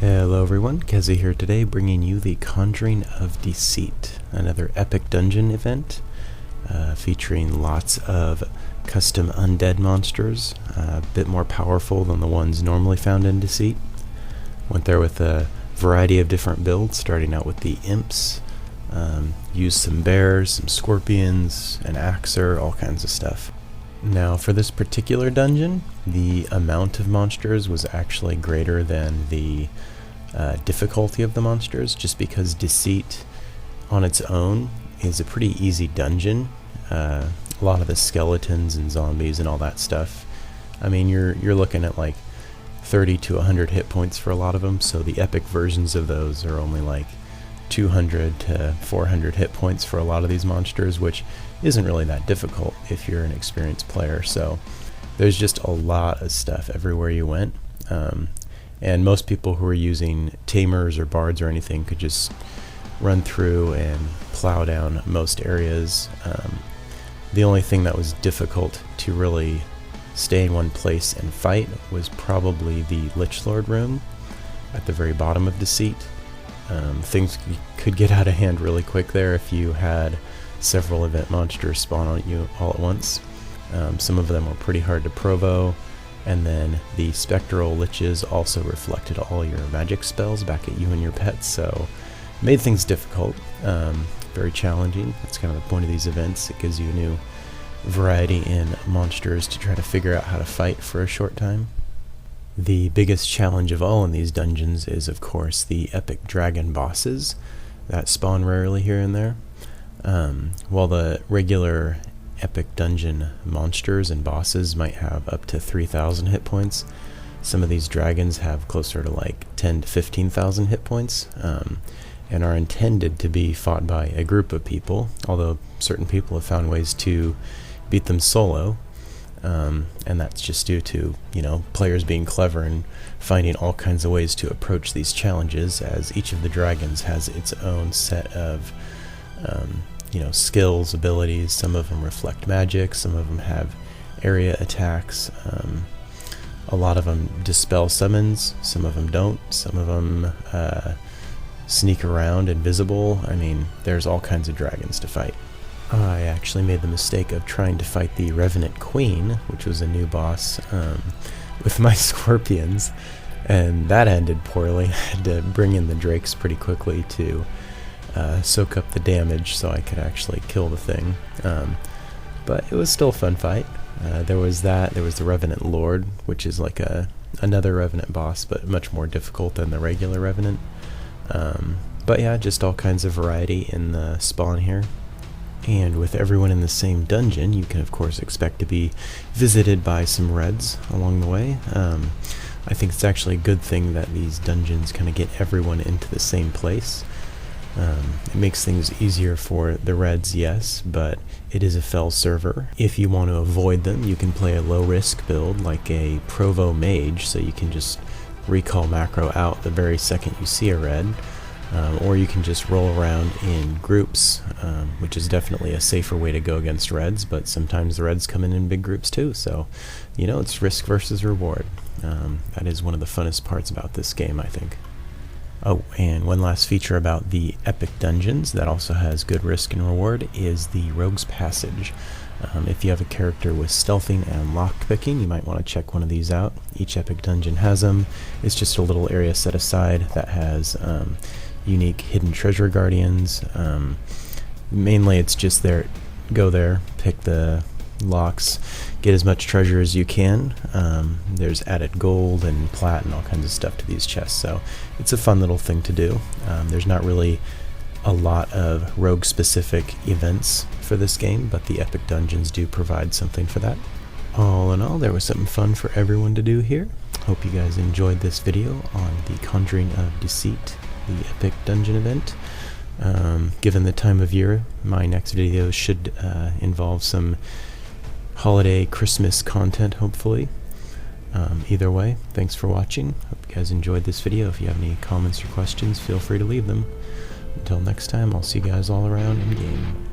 Hello everyone, Keza here today bringing you the Conjuring of Deceit, another epic dungeon event featuring lots of custom undead monsters, a bit more powerful than the ones normally found in Deceit. Went there with a variety of different builds, starting out with the imps, used some bears, some scorpions, an axer, all kinds of stuff. Now for this particular dungeon, the amount of monsters was actually greater than the difficulty of the monsters, just because Deceit on its own is a pretty easy dungeon. A lot of the skeletons and zombies and all that stuff, I mean you're looking at like 30 to 100 hit points for a lot of them, so the epic versions of those are only like 200 to 400 hit points for a lot of these monsters, which isn't really that difficult if you're an experienced player. So there's just a lot of stuff everywhere you went, and most people who are using tamers or bards or anything could just run through and plow down most areas. The only thing that was difficult to really stay in one place and fight was probably the Lich Lord room at the very bottom of Deceit. Things could get out of hand really quick there if you had several event monsters spawn on you all at once. Some of them were pretty hard to provo, and then the spectral liches also reflected all your magic spells back at you and your pets, so it made things difficult, very challenging. That's kind of the point of these events. It gives you a new variety in monsters to try to figure out how to fight for a short time. The biggest challenge of all in these dungeons is, of course, the epic dragon bosses that spawn rarely here and there. While the regular epic dungeon monsters and bosses might have up to 3,000 hit points, some of these dragons have closer to like 10 to 15,000 hit points, and are intended to be fought by a group of people, although certain people have found ways to beat them solo. And that's just due to, players being clever and finding all kinds of ways to approach these challenges, as each of the dragons has its own set of, skills, abilities. Some of them reflect magic, some of them have area attacks, a lot of them dispel summons, some of them don't, some of them sneak around invisible. I mean, there's all kinds of dragons to fight. I actually made the mistake of trying to fight the Revenant Queen, which was a new boss, with my scorpions, and that ended poorly. I had to bring in the drakes pretty quickly to soak up the damage so I could actually kill the thing. But it was still a fun fight. There was that. There was the Revenant Lord, which is like another Revenant boss, but much more difficult than the regular Revenant. But yeah, just all kinds of variety in the spawn here. And with everyone in the same dungeon, you can of course expect to be visited by some reds along the way. I think it's actually a good thing that these dungeons kind of get everyone into the same place. It makes things easier for the reds, yes, but it is a fell server. If you want to avoid them, you can play a low risk build like a Provo Mage, so you can just recall macro out the very second you see a red. Or you can just roll around in groups, which is definitely a safer way to go against reds, but sometimes the reds come in big groups too, so it's risk versus reward. That is one of the funnest parts about this game, I think. Oh, and one last feature about the epic dungeons that also has good risk and reward is the Rogue's Passage. If you have a character with stealthing and lockpicking, you might want to check one of these out. Each epic dungeon has them. It's just a little area set aside that has unique hidden treasure guardians. Mainly it's just there, go there, pick the locks, get as much treasure as you can. There's added gold and plat and all kinds of stuff to these chests, so it's a fun little thing to do. There's not really a lot of rogue specific events for this game, but the epic dungeons do provide something for that. All in all, there was something fun for everyone to do here. Hope you guys enjoyed this video on the Conjuring of Deceit, the epic dungeon event. Given the time of year, my next video should involve some holiday Christmas content, hopefully. Either way, thanks for watching. Hope you guys enjoyed this video. If you have any comments or questions, feel free to leave them. Until next time, I'll see you guys all around in game.